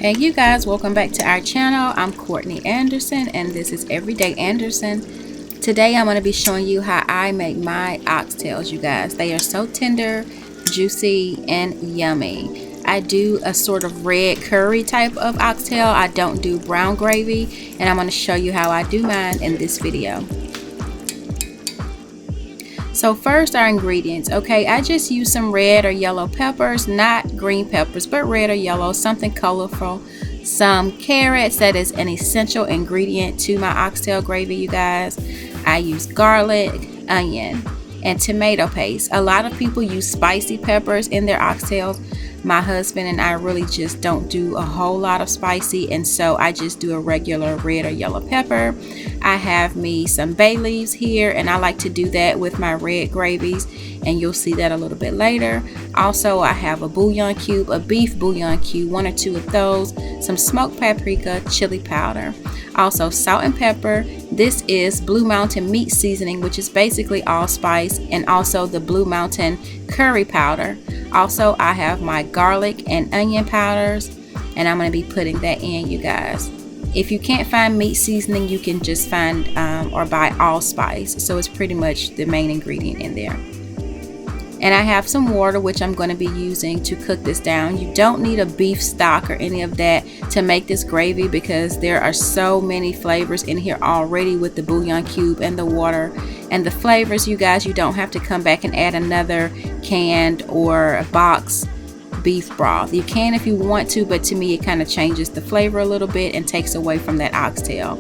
Hey you guys, welcome back to our channel. I'm Courtney Anderson and this is Everyday Anderson. Today I'm going to be showing you how I make my oxtails, you guys. They are so tender, juicy, and yummy. I do a sort of red curry type of oxtail. I don't do brown gravy, and I'm going to show you how I do mine in this video. So first, our ingredients. Okay, I just use some red or yellow peppers, not green peppers, but red or yellow, something colorful. Some carrots, that is an essential ingredient to my oxtail gravy, you guys. I use garlic, onion, and tomato paste. A lot of people use spicy peppers in their oxtails. My husband and I really just don't do a whole lot of spicy, and so I just do a regular red or yellow pepper. I have me some bay leaves here, and I like to do that with my red gravies, and you'll see that a little bit later. Also, I have a bouillon cube, a beef bouillon cube, one or two of those, some smoked paprika, chili powder, also salt and pepper. This is Blue Mountain meat seasoning, which is basically allspice, and also the Blue Mountain curry powder. Also, I have my garlic and onion powders, and I'm going to be putting that in, you guys. If you can't find meat seasoning, you can just find or buy allspice. So it's pretty much the main ingredient in there. And I have some water, which I'm going to be using to cook this down. You don't need a beef stock or any of that to make this gravy, because there are so many flavors in here already with the bouillon cube and the water and the flavors, you guys. You don't have to come back and add another canned or a box beef broth. You can if you want to, but to me it kind of changes the flavor a little bit and takes away from that oxtail.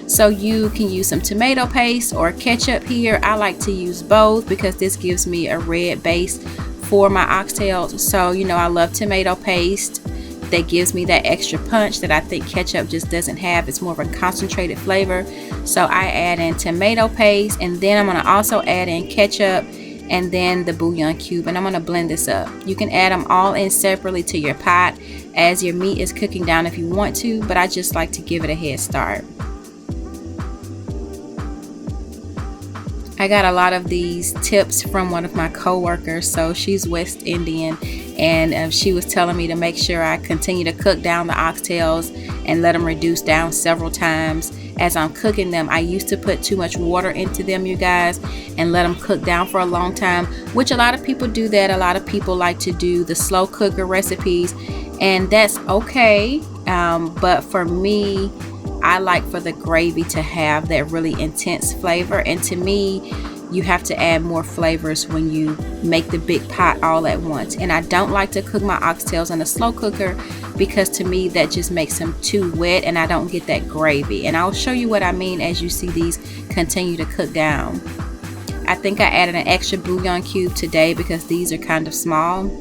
So you can use some tomato paste or ketchup here. I like to use both because this gives me a red base for my oxtails. So I love tomato paste. That gives me that extra punch that I think ketchup just doesn't have. It's more of a concentrated flavor. So I add in tomato paste, and then I'm going to also add in ketchup and then the bouillon cube, and I'm going to blend this up. You can add them all in separately to your pot as your meat is cooking down if you want to, but I just like to give it a head start. I got a lot of these tips from one of my co-workers. So she's West Indian, and she was telling me to make sure I continue to cook down the oxtails and let them reduce down several times as I'm cooking them. I used to put too much water into them, you guys, and let them cook down for a long time, which a lot of people do that. A lot of people like to do the slow cooker recipes, and that's okay. But for me, I like for the gravy to have that really intense flavor, and to me, you have to add more flavors when you make the big pot all at once. And I don't like to cook my oxtails in a slow cooker because to me that just makes them too wet and I don't get that gravy. And I'll show you what I mean as you see these continue to cook down. I think I added an extra bouillon cube today because these are kind of small.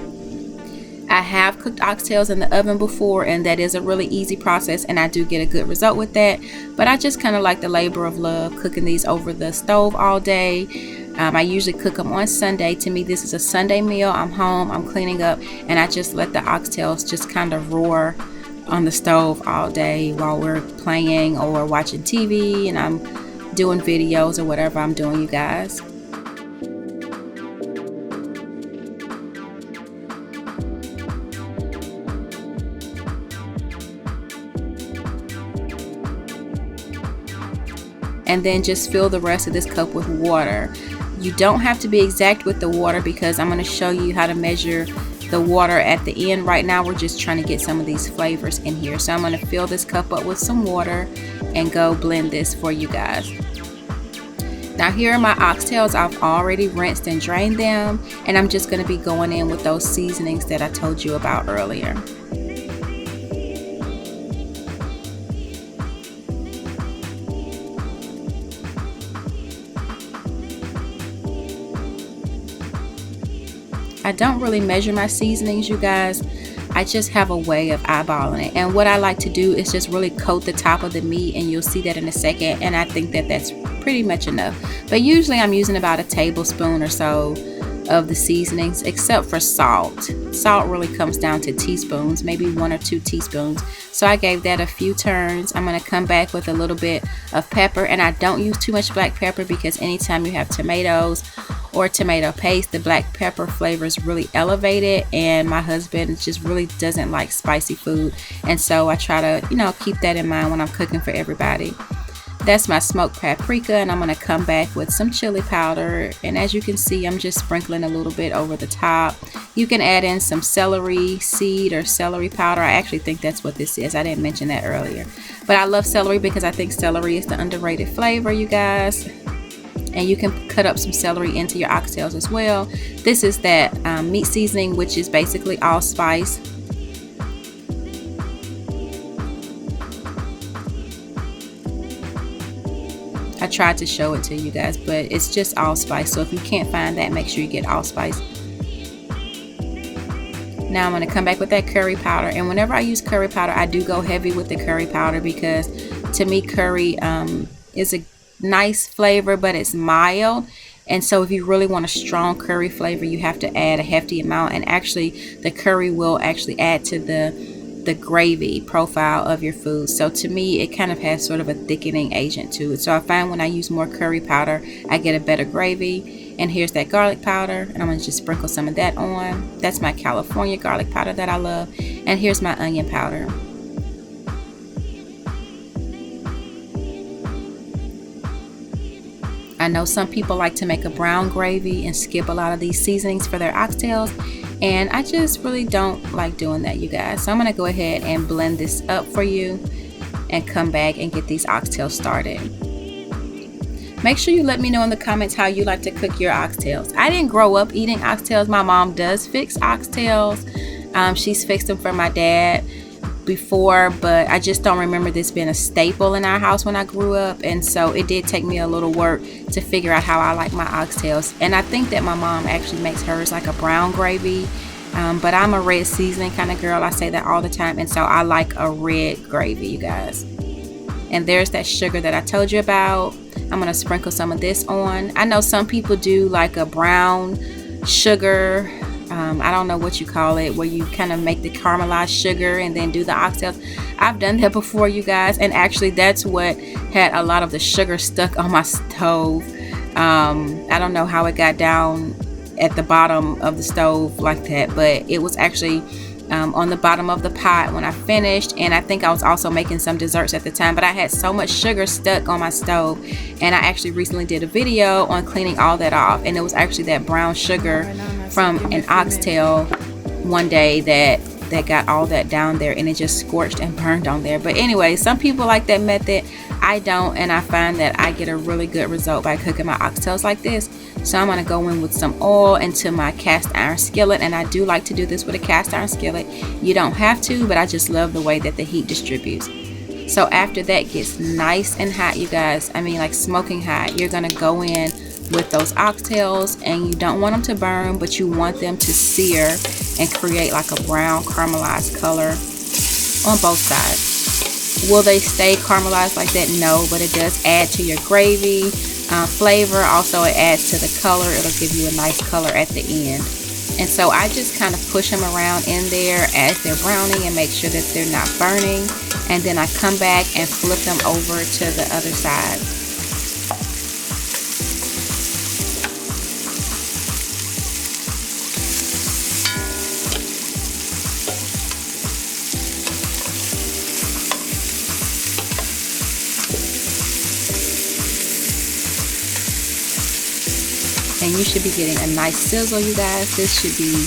I have cooked oxtails in the oven before, and that is a really easy process, and I do get a good result with that. But I just kind of like the labor of love cooking these over the stove all day. I usually cook them on Sunday. To me, this is a Sunday meal. I'm home, I'm cleaning up, and I just let the oxtails just kind of roar on the stove all day while we're playing or watching TV, and I'm doing videos or whatever I'm doing, you guys. And then just fill the rest of this cup with water. You don't have to be exact with the water because I'm going to show you how to measure the water at the end. Right now we're just trying to get some of these flavors in here. So I'm going to fill this cup up with some water and go blend this for you guys. Now here are my oxtails. I've already rinsed and drained them, and I'm just going to be going in with those seasonings that I told you about earlier. I don't really measure my seasonings, you guys. I just have a way of eyeballing it. And what I like to do is just really coat the top of the meat, and you'll see that in a second. And I think that that's pretty much enough. But usually I'm using about a tablespoon or so of the seasonings, except for salt. Salt really comes down to teaspoons, maybe 1 or 2 teaspoons. So I gave that a few turns. I'm going to come back with a little bit of pepper, and I don't use too much black pepper because anytime you have tomatoes or tomato paste. The black pepper flavor is really elevated, and my husband just really doesn't like spicy food, and so I try to, you know, keep that in mind when I'm cooking for everybody. That's my smoked paprika, and I'm going to come back with some chili powder, and as you can see, I'm just sprinkling a little bit over the top. You can add in some celery seed or celery powder. I actually think that's what this is. I didn't mention that earlier, but I love celery because I think celery is the underrated flavor, you guys. And you can cut up some celery into your oxtails as well. This is that meat seasoning, which is basically allspice. I tried to show it to you guys, but it's just allspice. So if you can't find that, make sure you get allspice. Now I'm going to come back with that curry powder, and whenever I use curry powder, I do go heavy with the curry powder because to me curry is a nice flavor, but it's mild. And so if you really want a strong curry flavor, you have to add a hefty amount, and actually the curry will actually add to the gravy profile of your food. So to me, it kind of has sort of a thickening agent to it. So I find when I use more curry powder, I get a better gravy. And here's that garlic powder, and I'm going to just sprinkle some of that on. That's my California garlic powder that I love. And here's my onion powder. I know some people like to make a brown gravy and skip a lot of these seasonings for their oxtails, and I just really don't like doing that, you guys. So I'm going to go ahead and blend this up for you and come back and get these oxtails started. Make sure you let me know in the comments how you like to cook your oxtails. I didn't grow up eating oxtails. My mom does fix oxtails. She's fixed them for my dad before, but I just don't remember this being a staple in our house when I grew up, and so it did take me a little work to figure out how I like my oxtails. And I think that my mom actually makes hers like a brown gravy, but I'm a red seasoning kind of girl. I say that all the time, and so I like a red gravy, you guys. And there's that sugar that I told you about. I'm going to sprinkle some of this on. I know some people do like a brown sugar, I don't know what you call it, where you kind of make the caramelized sugar and then do the oxtails. I've done that before, you guys, and actually that's what had a lot of the sugar stuck on my stove. I don't know how it got down at the bottom of the stove like that, but it was actually on the bottom of the pot when I finished. And I think I was also making some desserts at the time, but I had so much sugar stuck on my stove, and I actually recently did a video on cleaning all that off, and it was actually that brown sugar from an oxtail one day that got all that down there, and it just scorched and burned on there. But anyway, some people like that method. I don't, and I find that I get a really good result by cooking my oxtails like this. So I'm going to go in with some oil into my cast iron skillet, and I do like to do this with a cast iron skillet. You don't have to, but I just love the way that the heat distributes. So after that gets nice and hot, you guys, I mean like smoking hot, you're going to go in with those oxtails, and you don't want them to burn, but you want them to sear and create like a brown caramelized color on both sides. Will they stay caramelized like that? No, but it does add to your gravy flavor. Also, it adds to the color. It'll give you a nice color at the end. And so I just kind of push them around in there as they're browning and make sure that they're not burning. And then I come back and flip them over to the other side. And you should be getting a nice sizzle, you guys. This should be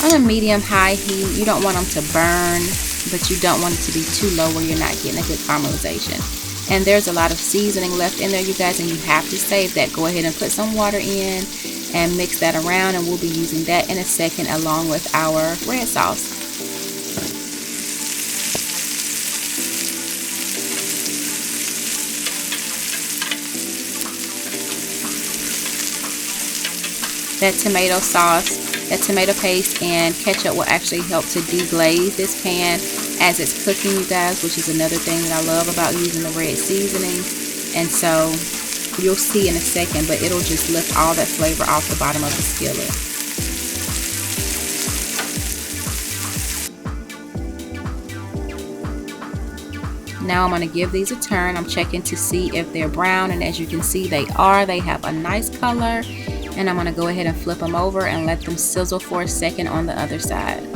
on a medium-high heat. You don't want them to burn, but you don't want it to be too low where you're not getting a good caramelization. And there's a lot of seasoning left in there, you guys, and you have to save that. Go ahead and put some water in and mix that around, and we'll be using that in a second along with our red sauce. That tomato sauce, that tomato paste, and ketchup will actually help to deglaze this pan as it's cooking, you guys, which is another thing that I love about using the red seasoning. And so you'll see in a second, but it'll just lift all that flavor off the bottom of the skillet. Now I'm going to give these a turn. I'm checking to see if they're brown, and as you can see, they are. They have a nice color. And I'm going to go ahead and flip them over and let them sizzle for a second on the other side.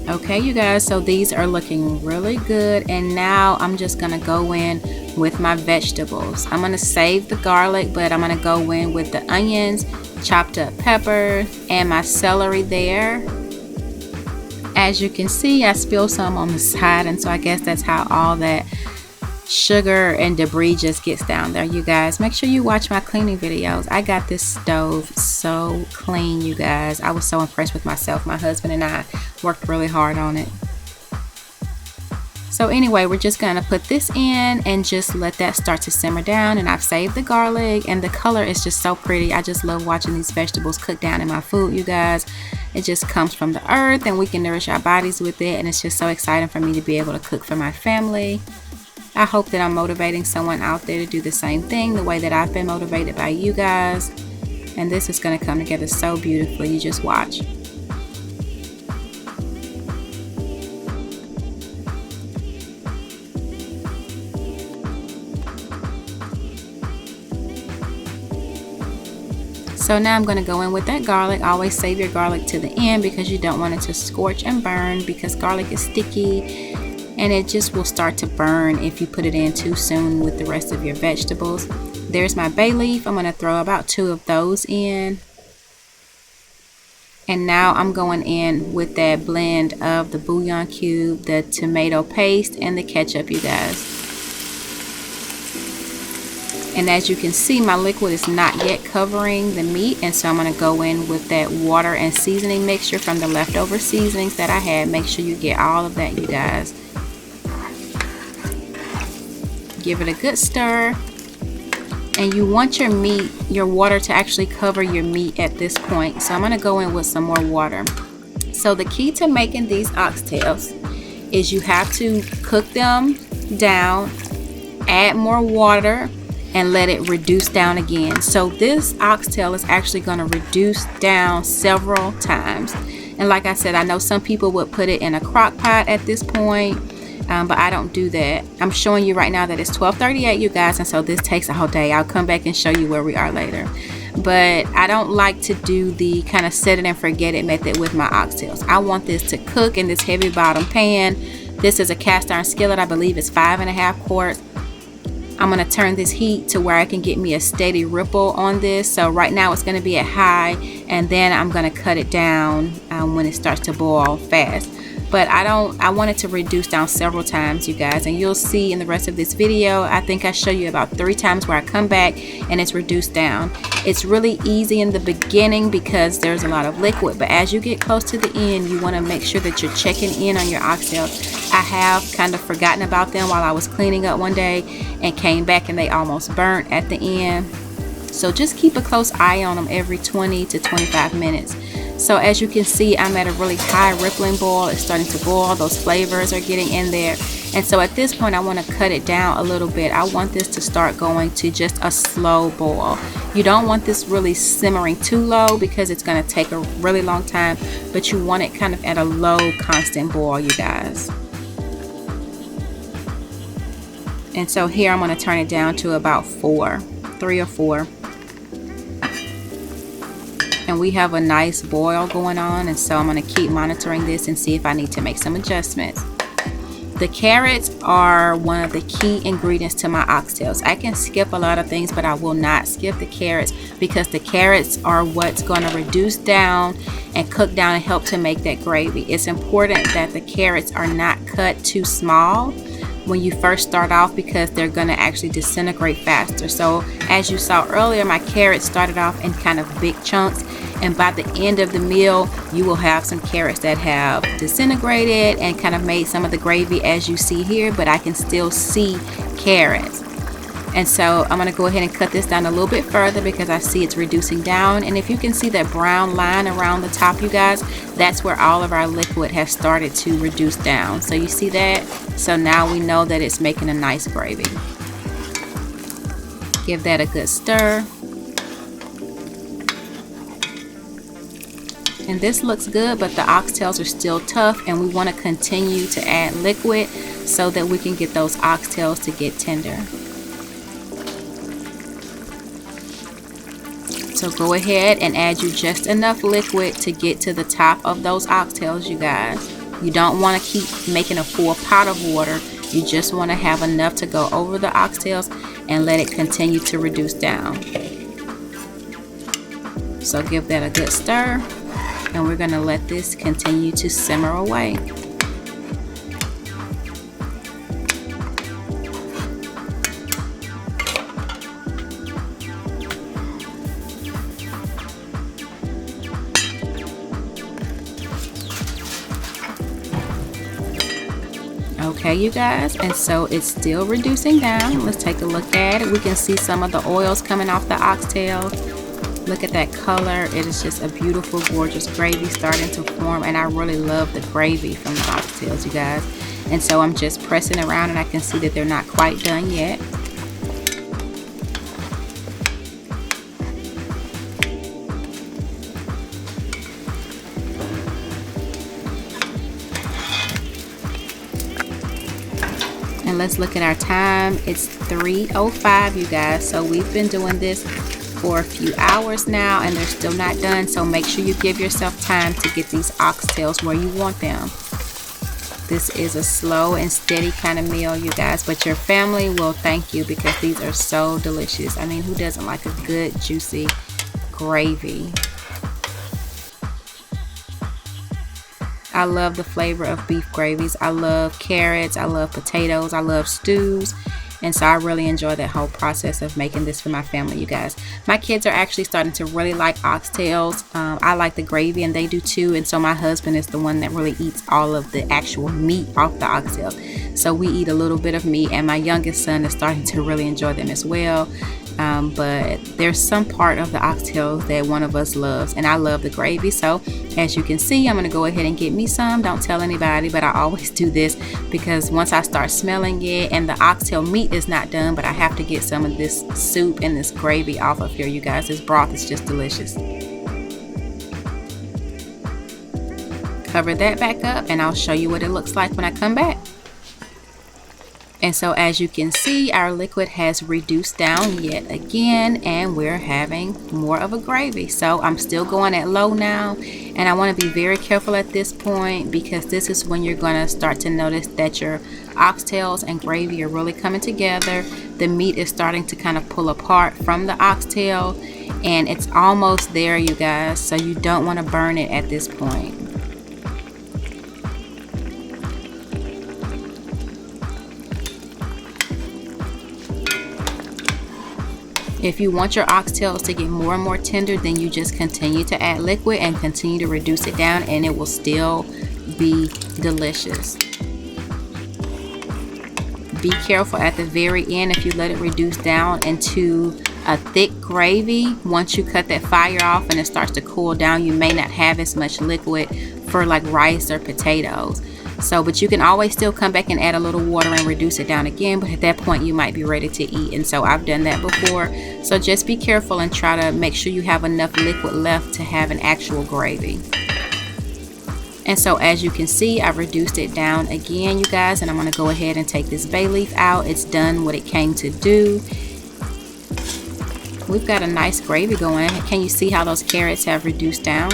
Okay, you guys, so these are looking really good, and now I'm just gonna go in with my vegetables. I'm gonna save the garlic, but I'm gonna go in with the onions, chopped up pepper, and my celery there. As you can see, I spilled some on the side, and so I guess that's how all that sugar and debris just gets down there. You guys, make sure you watch my cleaning videos. I got this stove so clean, you guys. I was so impressed with myself. My husband and I worked really hard on it. So anyway, we're just gonna put this in and just let that start to simmer down. And I've saved the garlic, and the color is just so pretty. I just love watching these vegetables cook down in my food, you guys. It just comes from the earth, and we can nourish our bodies with it, and it's just so exciting for me to be able to cook for my family. I hope that I'm motivating someone out there to do the same thing the way that I've been motivated by you guys. And this is going to come together so beautifully. You just watch. So now I'm going to go in with that garlic. Always save your garlic to the end because you don't want it to scorch and burn, because garlic is sticky. And it just will start to burn if you put it in too soon with the rest of your vegetables. There's my bay leaf. I'm going to throw about 2 of those in. And now I'm going in with that blend of the bouillon cube, the tomato paste, and the ketchup, you guys. And as you can see, my liquid is not yet covering the meat, and so I'm going to go in with that water and seasoning mixture from the leftover seasonings that I had. Make sure you get all of that, you guys. Give it a good stir, and you want your meat, your water to actually cover your meat at this point. So I'm going to go in with some more water. So the key to making these oxtails is you have to cook them down, add more water, and let it reduce down again. So this oxtail is actually going to reduce down several times. And like I said, I know some people would put it in a crock pot at this point. But I don't do that. I'm showing you right now that it's 12:38, you guys, and so this takes a whole day. I'll come back and show you where we are later. But I don't like to do the kind of set it and forget it method with my oxtails. I want this to cook in this heavy bottom pan. This is a cast iron skillet. I believe it's 5.5 quarts. I'm going to turn this heat to where I can get me a steady ripple on this. So right now it's going to be at high, and then I'm going to cut it down when it starts to boil fast. But I want it to reduce down several times, you guys, and you'll see in the rest of this video. I think I show you about 3 times where I come back and it's reduced down. It's really easy in the beginning because there's a lot of liquid, but as you get close to the end, you want to make sure that you're checking in on your oxtails. I have kind of forgotten about them while I was cleaning up one day and came back and they almost burnt at the end. So just keep a close eye on them every 20 to 25 minutes. So as you can see, I'm at a really high rippling boil. It's starting to boil. Those flavors are getting in there. And so at this point, I want to cut it down a little bit. I want this to start going to just a slow boil. You don't want this really simmering too low because it's going to take a really long time, but you want it kind of at a low, constant boil, you guys. And so here I'm going to turn it down to about 3 or 4. And we have a nice boil going on, and so I'm going to keep monitoring this and see if I need to make some adjustments. The carrots are one of the key ingredients to my oxtails. I can skip a lot of things, but I will not skip the carrots because the carrots are what's going to reduce down and cook down and help to make that gravy. It's important that the carrots are not cut too small when you first start off because they're going to actually disintegrate faster. So as you saw earlier, my carrots started off in kind of big chunks, and by the end of the meal you will have some carrots that have disintegrated and kind of made some of the gravy as you see here, but I can still see carrots. And so I'm going to go ahead and cut this down a little bit further because I see it's reducing down. And if you can see that brown line around the top, you guys, that's where all of our liquid has started to reduce down. So you see that? So now we know that it's making a nice gravy. Give that a good stir. And this looks good, but the oxtails are still tough, and we want to continue to add liquid so that we can get those oxtails to get tender. So go ahead and add you just enough liquid to get to the top of those oxtails, you guys. You don't want to keep making a full pot of water. You just want to have enough to go over the oxtails and let it continue to reduce down. So give that a good stir, and we're going to let this continue to simmer away. Okay, you guys, and so it's still reducing down. Let's take a look at it. We can see some of the oils coming off the oxtail. Look at that color. It is just a beautiful, gorgeous gravy starting to form, and I really love the gravy from the oxtails, you guys. And so I'm just pressing around, and I can see that they're not quite done yet. And let's look at our time. It's 3:05, you guys. So we've been doing this for a few hours now, and they're still not done. So make sure you give yourself time to get these oxtails where you want them. This is a slow and steady kind of meal, you guys, but your family will thank you because these are so delicious. I mean, who doesn't like a good, juicy gravy? I love the flavor of beef gravies. I love carrots. I love potatoes. I love stews. And so I really enjoy that whole process of making this for my family, you guys. My kids are actually starting to really like oxtails. I like the gravy, and they do too. And so my husband is the one that really eats all of the actual meat off the oxtails. So we eat a little bit of meat, and my youngest son is starting to really enjoy them as well. But there's some part of the oxtails that one of us loves, and I love the gravy. So as you can see, I'm going to go ahead and get me some. Don't tell anybody, but I always do this because once I start smelling it, and the oxtail meat is not done, but I have to get some of this soup and this gravy off of here, you guys. This broth is just delicious. Cover that back up, and I'll show you what it looks like when I come back. And so as you can see, our liquid has reduced down yet again, and we're having more of a gravy. So I'm still going at low now, and I want to be very careful at this point because this is when you're going to start to notice that your oxtails and gravy are really coming together. The meat is starting to kind of pull apart from the oxtail, and it's almost there, you guys. So you don't want to burn it at this point. If you want your oxtails to get more and more tender, then you just continue to add liquid and continue to reduce it down, and it will still be delicious. Be careful at the very end if you let it reduce down into a thick gravy. Once you cut that fire off and it starts to cool down, you may not have as much liquid for like rice or potatoes. So, but you can always still come back and add a little water and reduce it down again, but at that point you might be ready to eat. And so I've done that before. So just be careful and try to make sure you have enough liquid left to have an actual gravy. And so as you can see, I've reduced it down again, you guys, and I'm going to go ahead and take this bay leaf out. It's done what it came to do. We've got a nice gravy going. Can you see how those carrots have reduced down?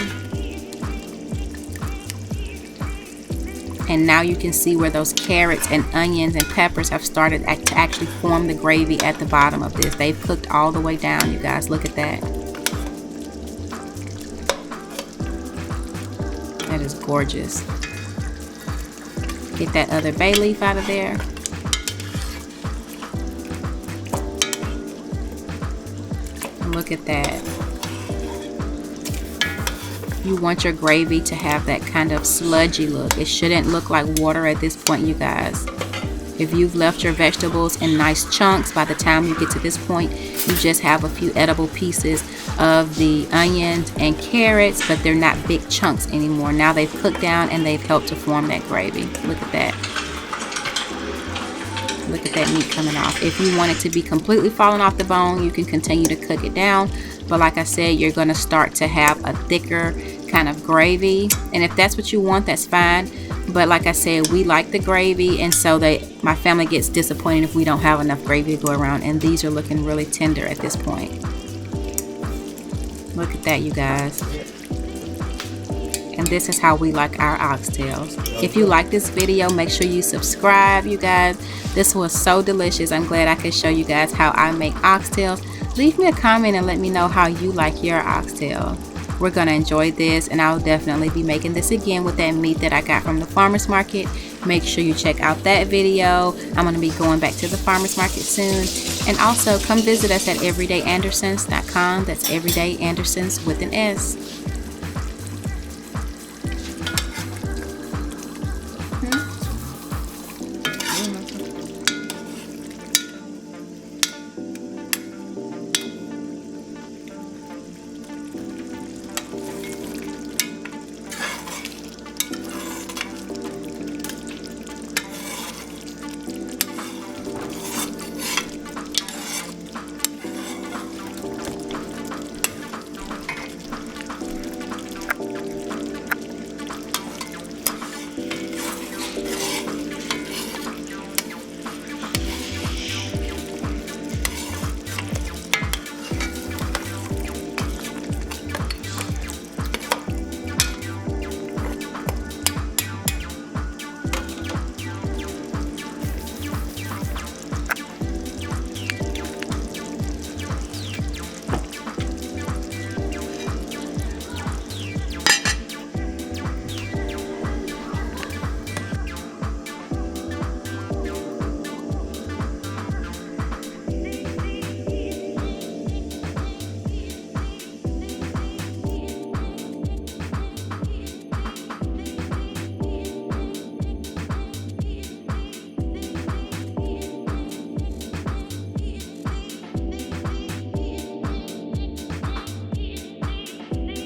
And now you can see where those carrots and onions and peppers have started to actually form the gravy at the bottom of this. They've cooked all the way down, you guys. Look at that. That is gorgeous. Get that other bay leaf out of there. Look at that. You want your gravy to have that kind of sludgy look. It shouldn't look like water at this point, you guys. If you've left your vegetables in nice chunks, by the time you get to this point, you just have a few edible pieces of the onions and carrots, but they're not big chunks anymore. Now they've cooked down and they've helped to form that gravy. Look at that. Look at that meat coming off. If you want it to be completely falling off the bone, you can continue to cook it down. But like I said, you're going to start to have a thicker kind of gravy. And if that's what you want, that's fine. But like I said, we like the gravy, and so my family gets disappointed if we don't have enough gravy to go around. And these are looking really tender at this point. Look at that, you guys. And this is how we like our oxtails. If you like this video, make sure you subscribe, you guys. This was so delicious. I'm glad I could show you guys how I make oxtails. Leave me a comment and let me know how you like your oxtail. We're gonna enjoy this, and I'll definitely be making this again with that meat that I got from the farmer's market. Make sure you check out that video. I'm gonna be going back to the farmer's market soon. And also come visit us at everydayandersons.com. That's everydayandersons with an S.